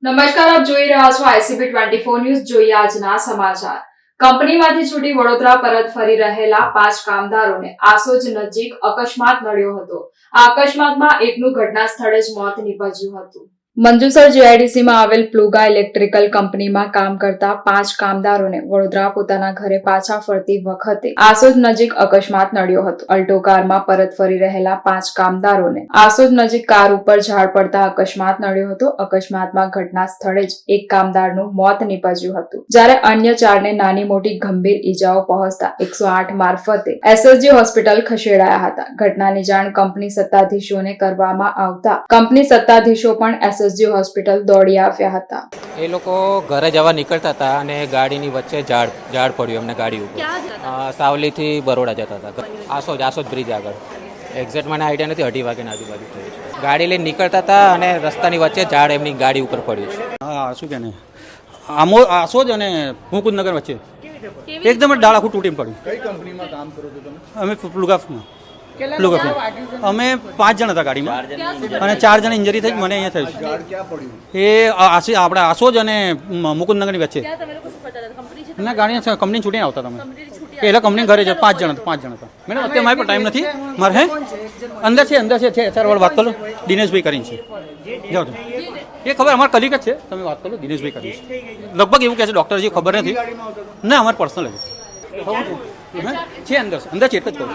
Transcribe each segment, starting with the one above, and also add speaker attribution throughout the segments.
Speaker 1: નમસ્કાર, આપ જોઈ રહ્યા છો ICP 24 ન્યૂઝ. જોઈએ આજના સમાચાર. કંપનીમાંથી છૂટી વડોદરા પરત ફરી રહેલા 5 કામદારોને આસોજ નજીક અકસ્માત નડ્યો હતો. આ અકસ્માતમાં એકનું ઘટના સ્થળે જ મોત નીપજ્યું હતું. મંજુસર GIDCમાં આવેલ પ્લુગા ઇલેક્ટ્રિકલ કંપનીમાં કામ કરતા 5 કામદારોને વડોદરા પોતાના ઘરે પાછા ફરતી વખતે આસોજ નજીક અકસ્માત નડ્યો હતો. અલ્ટો કારમાં પરત ફરી રહેલા 5 કામદારોને આસોજ નજીક કાર ઉપર ઝાડ પડતા અકસ્માત નડ્યો હતો. અકસ્માતમાં ઘટના સ્થળે જ એક કામદારનું મોત નીપજ્યું હતું, જ્યારે અન્ય 4ને નાની મોટી ગંભીર ઈજાઓ પહોંચતા 108 મારફતે SSG હોસ્પિટલ ખસેડાયા હતા. ઘટનાની જાણ કંપની સત્તાધીશોને કરવામાં આવતા કંપની સત્તાધીશો પણ SSG હોસ્પિટલ દોડી આવ્યા હતા.
Speaker 2: એ લોકો ઘરે જવા નીકળતા હતા અને ગાડીની વચ્ચે ઝાડ પડ્યું એમને ગાડી ઉપર. સાવલીથી બરોડા જતા હતા, આસોજ બ્રિજ આગળ. એક્ઝેક્ટ મને આઈડિયા નથી, 2:30 વાગ્યાની આજુબાજુ થયું છે. ગાડી લઈને નીકળતા હતા અને રસ્તાની વચ્ચે ઝાડ એમની ગાડી ઉપર પડ્યું છે.
Speaker 3: હા, શું કે ને આસોજ અને મુકુંદનગર વચ્ચે એકદમ ડાળ આખું તૂટીને પડ્યું.
Speaker 4: કઈ કંપનીમાં કામ કરો છો તમે?
Speaker 3: અમે પ્લુગાફમાં અમે 5 જણ હતા ગાડીમાં અને 4 જણ ઇન્જરી થઈ. મને અહીંયા થયું છે.
Speaker 4: ઝાડ ક્યાં પડ્યું?
Speaker 3: એ આપણે આસોજ અને મુકુંદનગરની વચ્ચે ના ગાડી કંપની છૂટીને આવતા તમે પહેલા કંપની ઘરે છે. 5 જણ હતા. મેડમ અત્યારે મારી પર ટાઈમ નથી મારે. હે અંદર છે 4 વાર વાત કરો. દિનેશભાઈ કરીને છે, જાઓ તો એ ખબર અમારા કલીગ જ છે. તમે વાત કરો, દિનેશભાઈ કરી છે. લગભગ એવું કહે છે ડૉક્ટર જે ખબર નથી. ના, અમારે પર્સનલ છે અંદર છે એટલે જ કહું.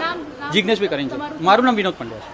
Speaker 3: જિજ્ઞેશભાઈ કરીને છે. મારું નામ વિનોદ પંડ્યા છે.